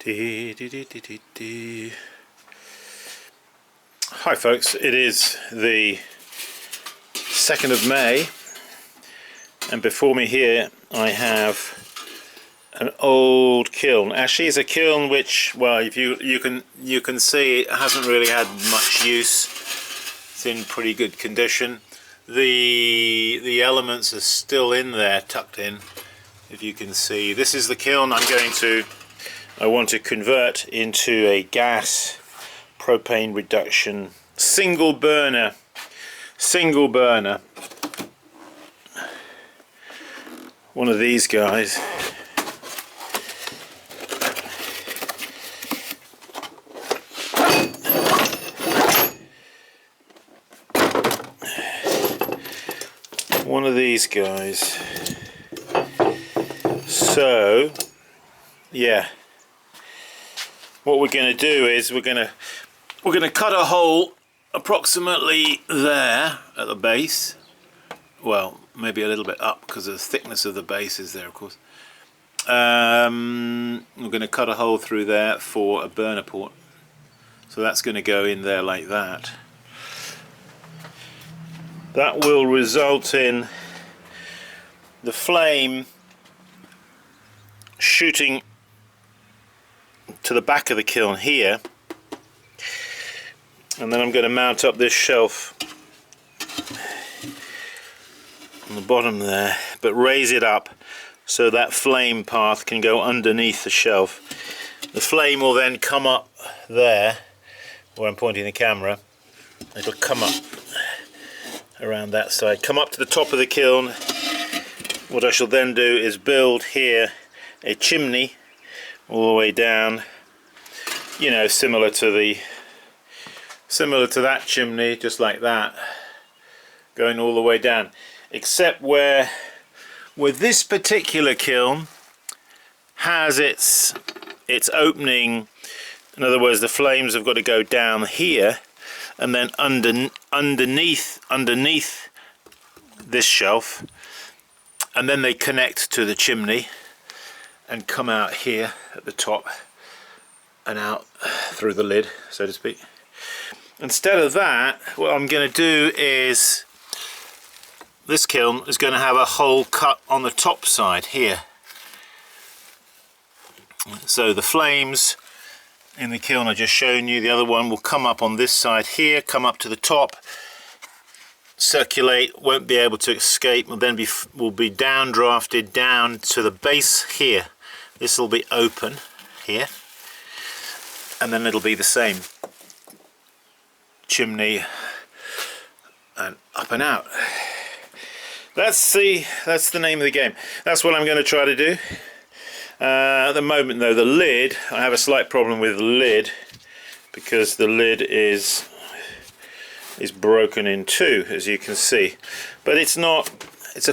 Hi folks, it is the 2nd of May and before me here I have an old kiln. Actually it's a kiln which, well, if you can see it hasn't really had much use. It's in pretty good condition. The elements are still in there, tucked in, if you can see. This is the kiln I want to convert into a gas propane reduction single burner. One of these guys. One of these guys. So yeah, what we're going to do is we're going to cut a hole approximately there at the base. Well, maybe a little bit up because of the thickness of the base is there, of course. We're going to cut a hole through there for a burner port. So that's going to go in there like that. That will result in the flame shooting to the back of the kiln here, and then I'm going to mount up this shelf on the bottom there, but raise it up so that flame path can go underneath the shelf. The flame will then come up there where I'm pointing the camera. It'll come up around that side, come up to the top of the kiln. What I shall then do is build here a chimney all the way down, you know, similar to that chimney, just like that, going all the way down, except where this particular kiln has its opening. In other words, the flames have got to go down here and then underneath this shelf, and then they connect to the chimney and come out here at the top and out through the lid, so to speak. Instead of that, what I'm going to do is this kiln is going to have a hole cut on the top side here. So the flames in the kiln I just shown you, the other one will come up on this side here, come up to the top, circulate, won't be able to escape, will then be downdrafted down to the base here. This will be open here, and then it'll be the same chimney and up and out. That's the name of the game. That's what I'm going to try to do. At the moment though, the lid, I have a slight problem with the lid because the lid is broken in two, as you can see, but it's a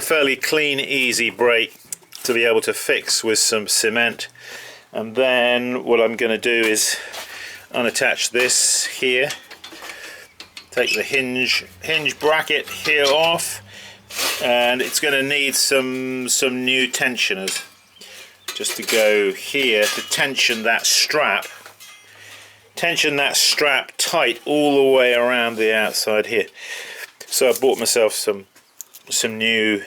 fairly clean, easy break to be able to fix with some cement. And then what I'm going to do is unattach this here, take the hinge bracket here off, and it's going to need some new tensioners just to go here to tension that strap tight all the way around the outside here. So I bought myself some new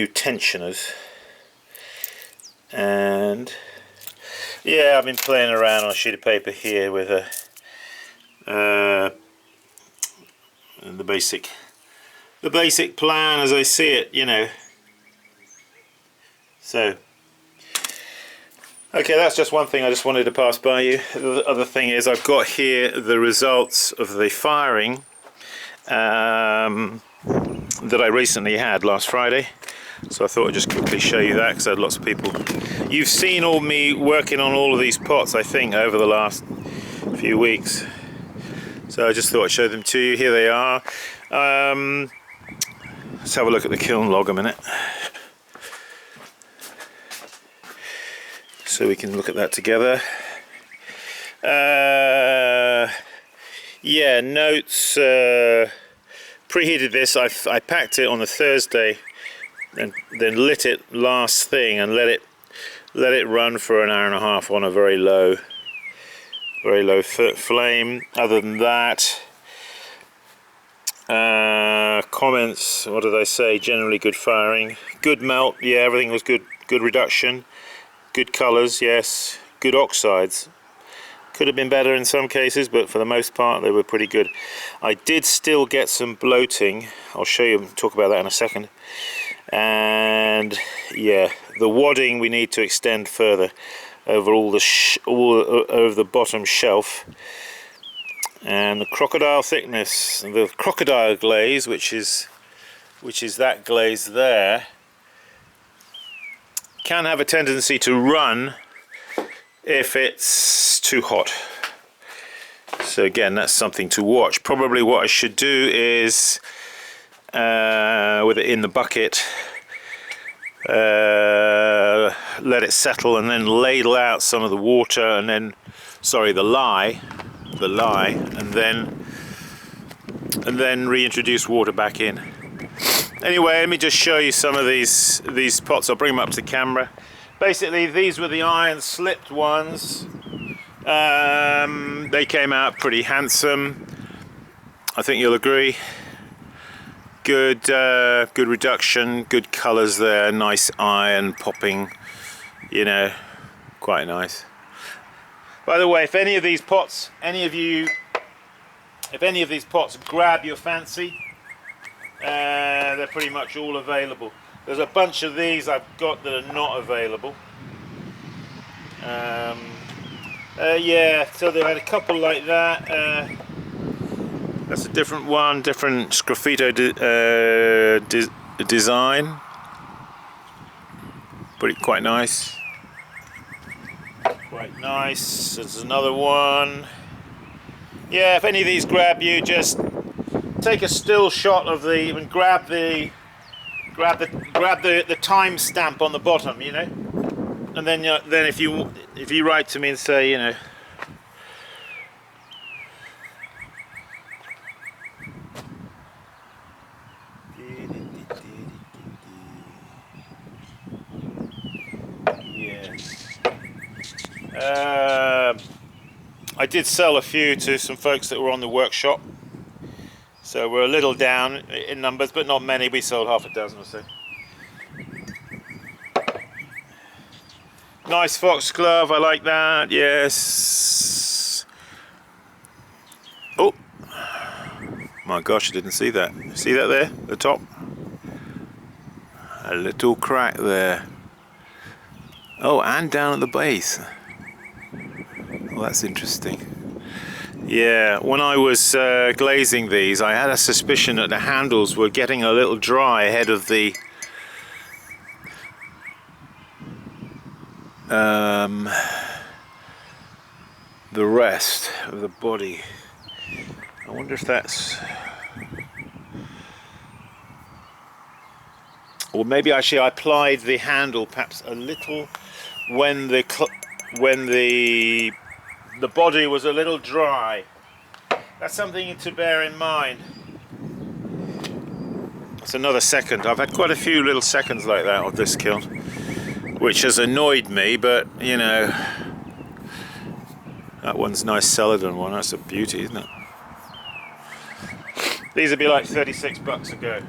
tensioners, and yeah, I've been playing around on a sheet of paper here with the basic plan as I see it, you know. So okay, that's just one thing I just wanted to pass by you. The other thing is I've got here the results of the firing that I recently had last Friday. So I thought I'd just quickly show you that because I had lots of people. You've seen all me working on all of these pots, I think, over the last few weeks. So I just thought I'd show them to you. Here they are. Let's have a look at the kiln log a minute, so we can look at that together. Yeah, notes. Preheated this. I packed it on the Thursday and then lit it last thing and let it let it run for an hour and a half on a very low flame. Other than that, comments, what did I say? Generally good firing, good melt, yeah, everything was good. Good reduction, good colours, yes, good oxides. Could have been better in some cases, but for the most part they were pretty good. I did still get some bloating. I'll show you, talk about that in a second. And yeah, the wadding we need to extend further over all the over the bottom shelf. And the crocodile thickness, the crocodile glaze, which is that glaze there, can have a tendency to run if it's too hot. So again, that's something to watch. Probably what I should do is with it in the bucket, let it settle and then ladle out some of the water, and then, sorry, the lye, and then reintroduce water back in. Anyway, let me just show you some of these pots. I'll bring them up to the camera. Basically, these were the iron slipped ones. They came out pretty handsome. I think you'll agree. Good reduction, good colours there, nice iron popping, you know, quite nice. By the way, if any of these pots, grab your fancy, they're pretty much all available. There's a bunch of these I've got that are not available. Yeah, so they had a couple like that. That's a different one, different sgraffito design. Quite nice. Quite nice. There's another one. Yeah, if any of these grab you, just take a still shot of and grab the time stamp on the bottom, you know, and then if you write to me and say, you know, I did sell a few to some folks that were on the workshop, so we're a little down in numbers, but not many. We sold half a dozen or so. Nice foxglove, I like that, yes. Oh my gosh, I didn't see that. See that there, the top? A little crack there. Oh, and down at the base. Well, that's interesting. Yeah, when I was glazing these, I had a suspicion that the handles were getting a little dry ahead of the rest of the body. I wonder if that's, or maybe actually I applied the handle perhaps a little when the body was a little dry. That's something to bear in mind. That's another second. I've had quite a few little seconds like that of this kiln, which has annoyed me, but you know, that one's nice Celadon one. That's a beauty, isn't it? These would be like 36 bucks a go.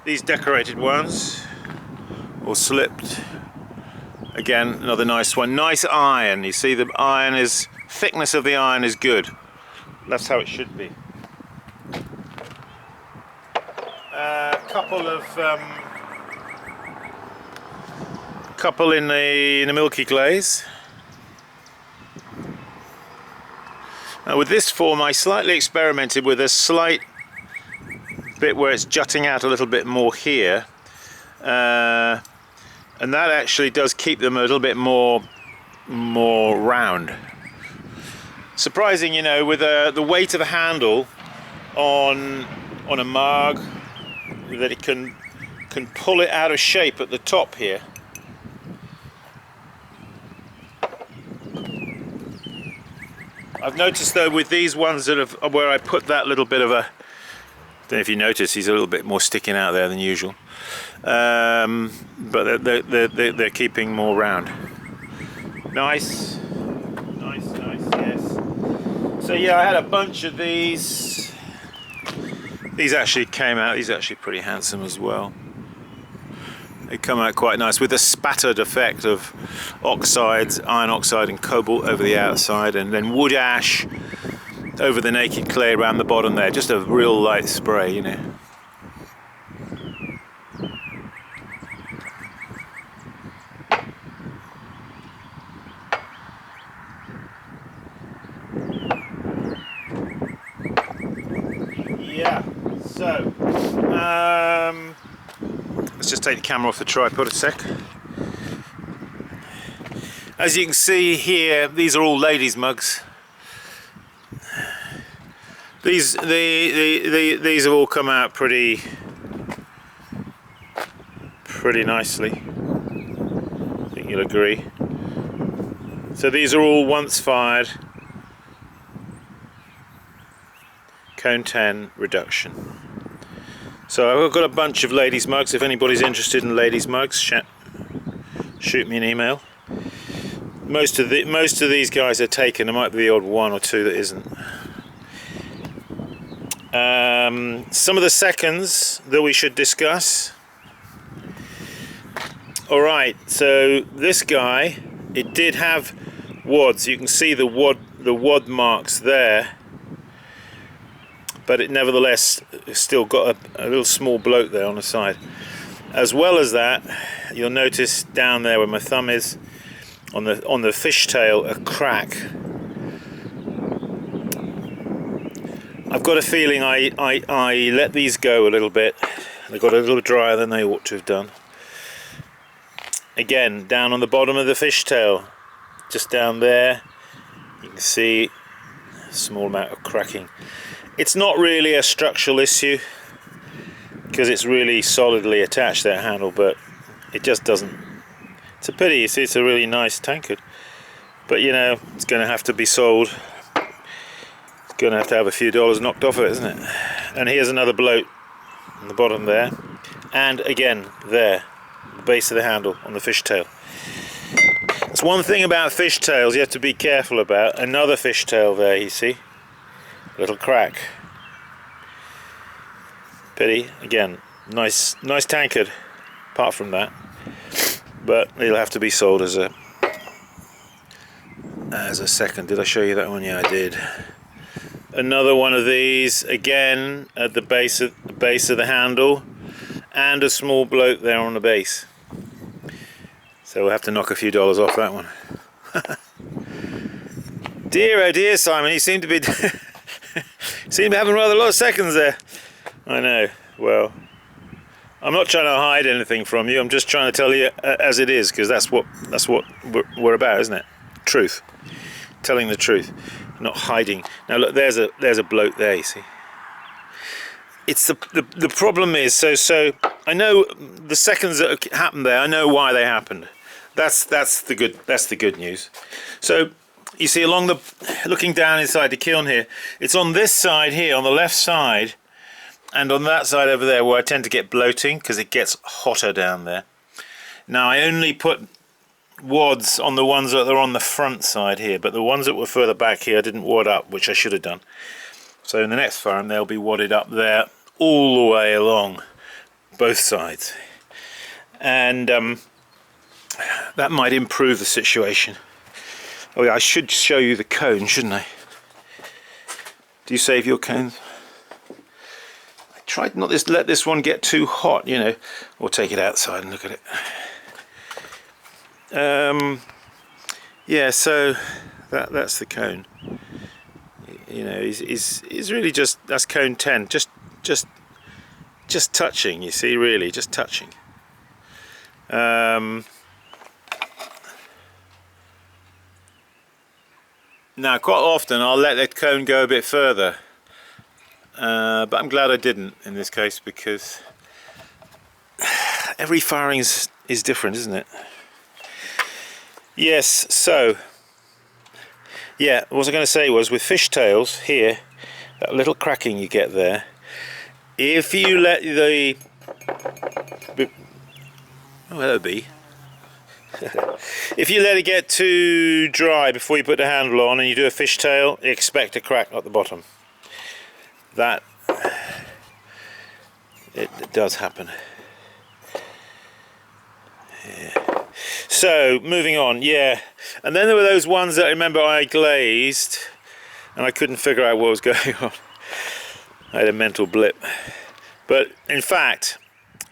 These decorated ones, or slipped. Again, another nice one. Nice iron. You see the iron is, thickness of the iron is good. That's how it should be. Couple in the milky glaze. Now with this form, I slightly experimented with a slight bit where it's jutting out a little bit more here. And that actually does keep them a little bit more round. Surprising, you know, with the weight of the handle on a mug, that it can pull it out of shape at the top here. I've noticed though with these ones that have, where I put that little bit of a Don't know if you notice, he's a little bit more sticking out there than usual, but they're keeping more round. Nice, nice, nice. Yes. So yeah, I had a bunch of these. These actually came out. These are actually pretty handsome as well. They come out quite nice with a spattered effect of oxides, iron oxide and cobalt over the outside, and then wood ash over the naked clay around the bottom there. Just a real light spray, you know. Yeah, so let's just take the camera off the tripod a sec. As you can see here, these are all ladies' mugs. These have all come out pretty nicely. I think you'll agree. So these are all once fired cone 10 reduction. So I've got a bunch of ladies' mugs. If anybody's interested in ladies' mugs, shoot me an email. Most of these guys are taken. There might be the odd one or two that isn't. Some of the seconds that we should discuss. Alright, so this guy, it did have wads. You can see the wad marks there, but it nevertheless still got a little small bloat there on the side. As well as that, you'll notice down there where my thumb is, on the fishtail, a crack. I've got a feeling I let these go a little bit. They got a little drier than they ought to have done. Again, down on the bottom of the fishtail, just down there, you can see a small amount of cracking. It's not really a structural issue because it's really solidly attached, that handle, but it just doesn't. It's a pity. You see, it's a really nice tankard, but you know, it's going to have to be sold. Going to have a few dollars knocked off it, isn't it? And here's another bloat on the bottom there, and again there, the base of the handle on the fishtail. It's one thing about fishtails you have to be careful about. Another fishtail there, you see, little crack. Pity. Again, nice tankard. Apart from that, but it'll have to be sold as a second. Did I show you that one? Yeah, I did. Another one of these, again at the base of the handle, and a small bloat there on the base. So we'll have to knock a few dollars off that one. Dear, oh dear, Simon, you seem to be having rather a lot of seconds there. I know. Well, I'm not trying to hide anything from you. I'm just trying to tell you as it is, because that's what we're about, isn't it? Truth, telling the truth. Not hiding. Now look, there's a bloat there, you see. It's the problem is, so I know the seconds that happened there, I know why they happened. That's the good news. So you see, looking down inside the kiln here, it's on this side here, on the left side, and on that side over there where I tend to get bloating because it gets hotter down there. Now I only put wads on the ones that are on the front side here, but the ones that were further back here I didn't wad up, which I should have done. So in the next farm they'll be wadded up there all the way along both sides, and that might improve the situation. Oh yeah, I should show you the cone, shouldn't I? Do you save your cones? I tried not to let this one get too hot, you know, or take it outside and look at it. Yeah, so that's the cone. You know, he's really just, that's cone 10, just touching, you see, really just touching. Now quite often I'll let that cone go a bit further, but I'm glad I didn't in this case, because every firing is different, isn't it? Yes, so yeah, what I was going to say was, with fishtails here, that little cracking you get there, if you let the... Oh, hello bee. If you let it get too dry before you put the handle on and you do a fishtail, expect a crack at the bottom. That it does happen. Yeah. So moving on, yeah. And then there were those ones that I remember I glazed and I couldn't figure out what was going on. I had a mental blip. But in fact,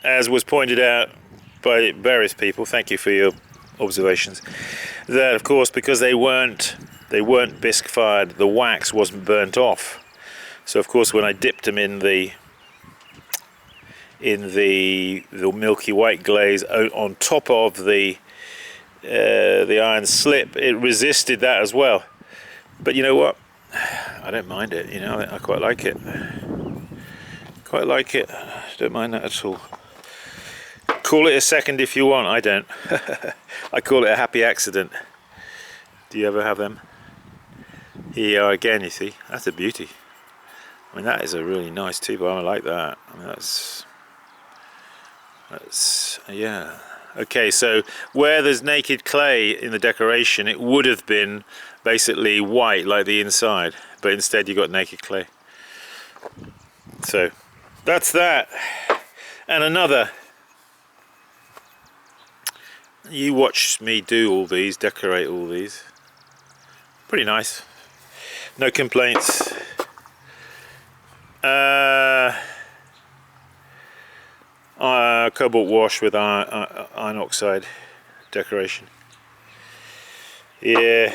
as was pointed out by various people, thank you for your observations, that of course because they weren't bisque fired, the wax wasn't burnt off. So of course when I dipped them in the milky white glaze on top of the iron slip, it resisted that as well. But you know what, I don't mind it, you know, I quite like it. Quite like it, don't mind that at all. Call it a second if you want, I don't. I call it a happy accident. Do you ever have them? Here you are again, you see. That's a beauty. I mean, that is a really nice T-bar. I like that. I mean, that's yeah. Okay, so where there's naked clay in the decoration, it would have been basically white like the inside, but instead you got naked clay. So that's that. And another. You watch me do all these, decorate all these. Pretty nice. No complaints. Cobalt wash with iron oxide decoration. Yeah,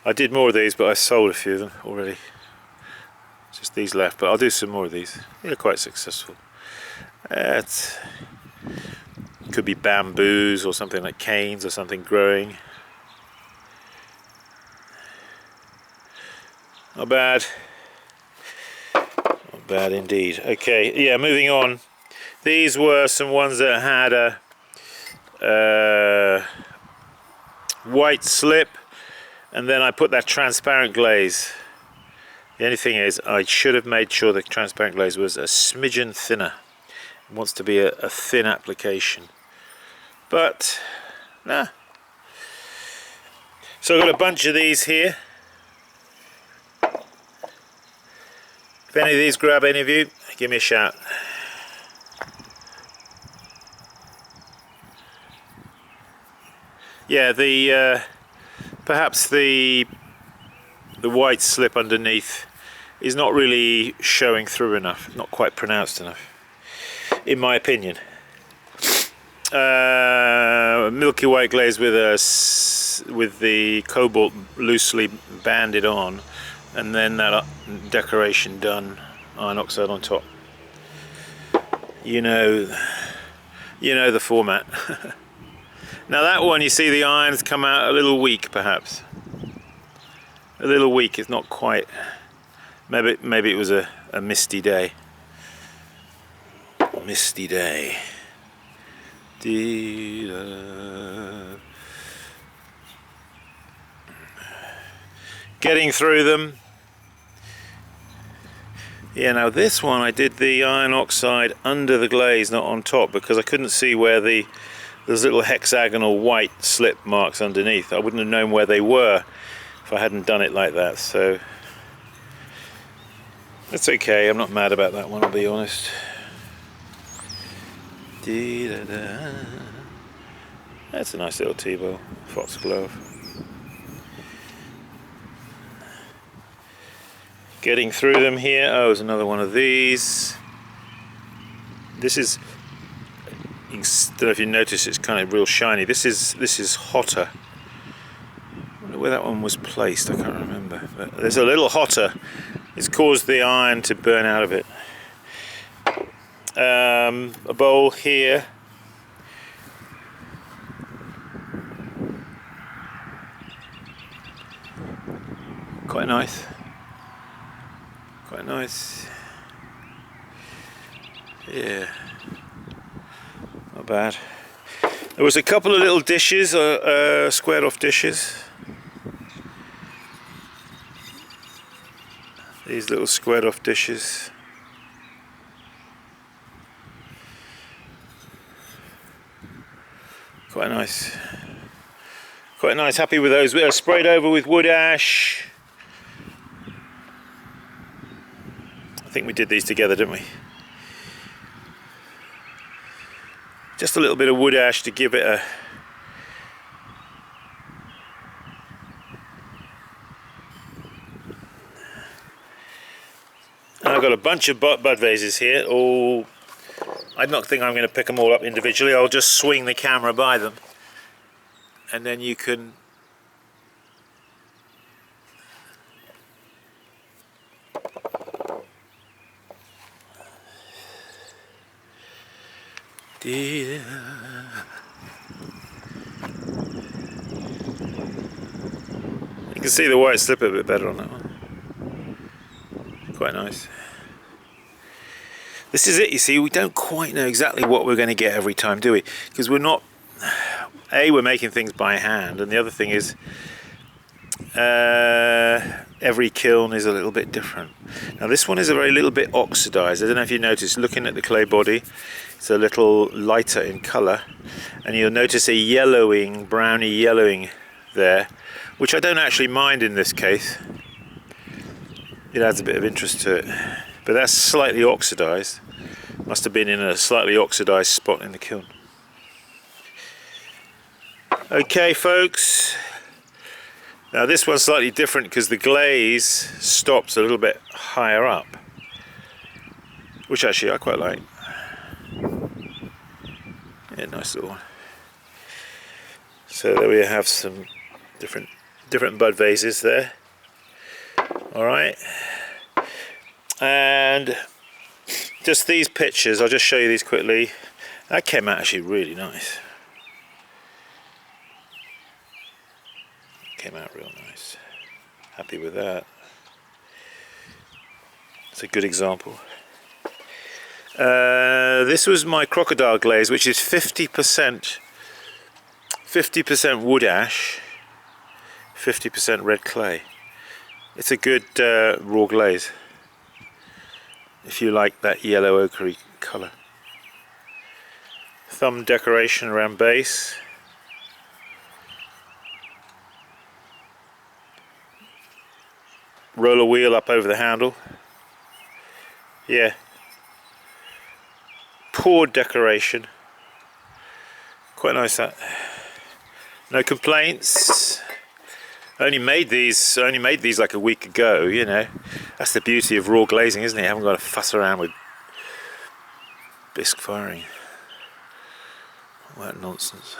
I did more of these, but I sold a few of them already. Just these left, but I'll do some more of these. They're quite successful. Could be bamboos or something like canes or something growing. Not bad. Not bad indeed. Okay, yeah, moving on. These were some ones that had a white slip, and then I put that transparent glaze. The only thing is, I should have made sure the transparent glaze was a smidgen thinner. It wants to be a thin application. But, nah. So I've got a bunch of these here. If any of these grab any of you, give me a shout. Yeah, perhaps the white slip underneath is not really showing through enough, not quite pronounced enough, in my opinion. Milky white glaze with the cobalt loosely banded on, and then that decoration done, iron oxide on top. You know the format. Now that one, you see the irons come out a little weak, perhaps. A little weak. It's not quite. Maybe it was a misty day. Misty day. Getting through them. Yeah, now this one I did the iron oxide under the glaze, not on top, because I couldn't see where those little hexagonal white slip marks underneath. I wouldn't have known where they were if I hadn't done it like that, so that's okay. I'm not mad about that one, I'll be honest. That's a nice little T-bow, foxglove. Getting through them here. Oh, there's another one of these. This is, I don't know if you notice, it's kind of real shiny. This is hotter. I wonder where that one was placed. I can't remember. But there's a little hotter. It's caused the iron to burn out of it. A bowl here. Quite nice. Quite nice. Yeah. Not bad. There was a couple of little dishes, squared off dishes. These little squared off dishes. Quite nice. Quite nice. Happy with those. We're sprayed over with wood ash. I think we did these together, didn't we? Just a little bit of wood ash to give it a... And I've got a bunch of bud vases here. All, I don't think I'm going to pick them all up individually. I'll just swing the camera by them, and then you can... You can see the white slipper a bit better on that one. Quite nice. This is it, you see, we don't quite know exactly what we're going to get every time, do we? Because we're not... we're making things by hand, and the other thing is every kiln is a little bit different. Now this one is a very little bit oxidized. I don't know if you noticed, looking at the clay body, it's a little lighter in color, and you'll notice a yellowing, browny yellowing there, which I don't actually mind in this case. It adds a bit of interest to it, but that's slightly oxidized. Must have been in a slightly oxidized spot in the kiln. Okay folks, now this one's slightly different because the glaze stops a little bit higher up, which actually I quite like. Yeah, nice little one. So there we have some different bud vases there. Alright, and just these pictures, I'll just show you these quickly. That came out actually really nice. Came out real nice. Happy with that. It's a good example. This was my Crocodile Glaze, which is 50% wood ash, 50% red clay. It's a good raw glaze if you like that yellow ochre colour. Thumb decoration around base. Roller wheel up over the handle. Yeah. Poured decoration. Quite nice that. No complaints. Only made these like a week ago, you know. That's the beauty of raw glazing, isn't it? You haven't got to fuss around with bisque firing. All that nonsense.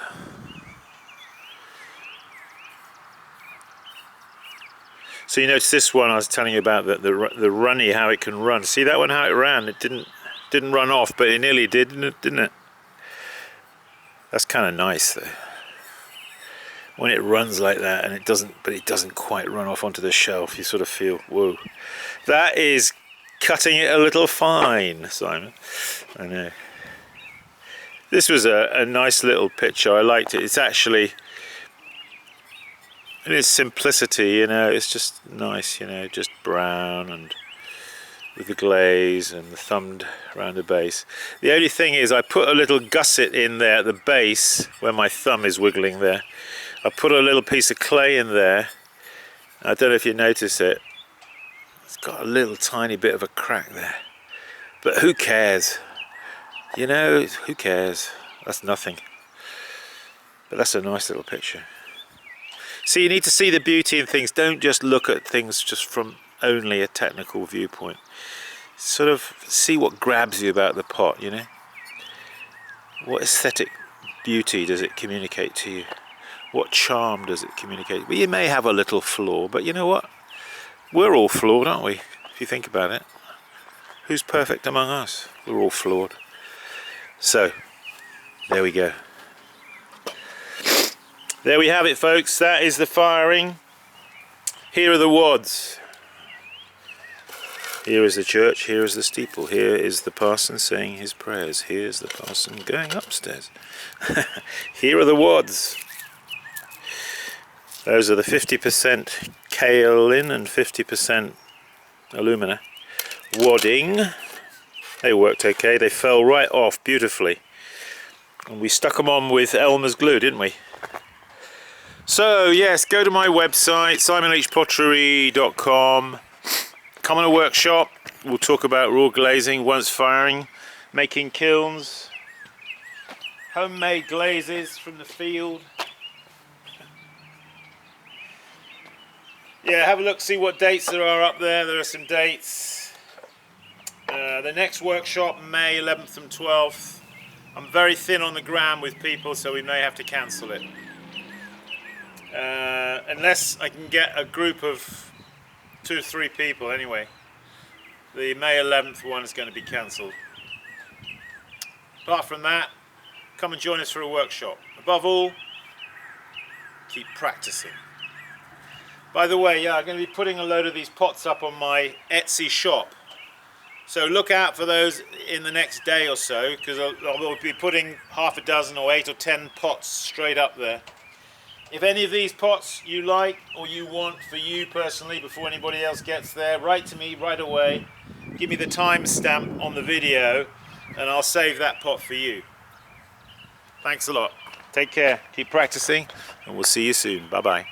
So you notice this one I was telling you about, the runny, how it can run. See that one, how it ran? It didn't run off, but it nearly did, didn't it? That's kind of nice though. When it runs like that, and it doesn't quite run off onto the shelf, you sort of feel, whoa, that is cutting it a little fine, Simon. I know. This was a nice little picture. I liked it. It's actually, in its simplicity, you know, it's just nice, you know, just brown and with the glaze and the thumbed around the base. The only thing is I put a little gusset in there at the base where my thumb is wiggling there. I put a little piece of clay in there. I don't know if you notice it. It's got a little tiny bit of a crack there. But who cares? You know, who cares? That's nothing. But that's a nice little picture. See, you need to see the beauty in things. Don't just look at things just from only a technical viewpoint. Sort of see what grabs you about the pot, you know. What aesthetic beauty does it communicate to you? What charm does it communicate? Well, you may have a little flaw, but you know what? We're all flawed, aren't we? If you think about it. Who's perfect among us? We're all flawed. So, there we go. There we have it, folks. That is the firing. Here are the wads. Here is the church, here is the steeple, here is the parson saying his prayers, here's the parson going upstairs. Here are the wads. Those are the 50% kaolin and 50% alumina. Wadding. They worked okay, they fell right off beautifully. And we stuck them on with Elmer's glue, didn't we? So yes, go to my website, simonleachpottery.com. Come on a workshop. We'll talk about raw glazing, once firing, making kilns, homemade glazes from the field. Yeah, have a look, see what dates there are up there. There are some dates. The next workshop, May 11th and 12th. I'm very thin on the ground with people, so we may have to cancel it. Unless I can get a group of 2 or 3 people anyway. The May 11th one is going to be cancelled. Apart from that, come and join us for a workshop. Above all, keep practicing. By the way, yeah, I'm going to be putting a load of these pots up on my Etsy shop. So look out for those in the next day or so, because I'll be putting half a dozen or 8 or 10 pots straight up there. If any of these pots you like or you want for you personally before anybody else gets there, write to me right away. Give me the timestamp on the video and I'll save that pot for you. Thanks a lot. Take care. Keep practicing and we'll see you soon. Bye bye.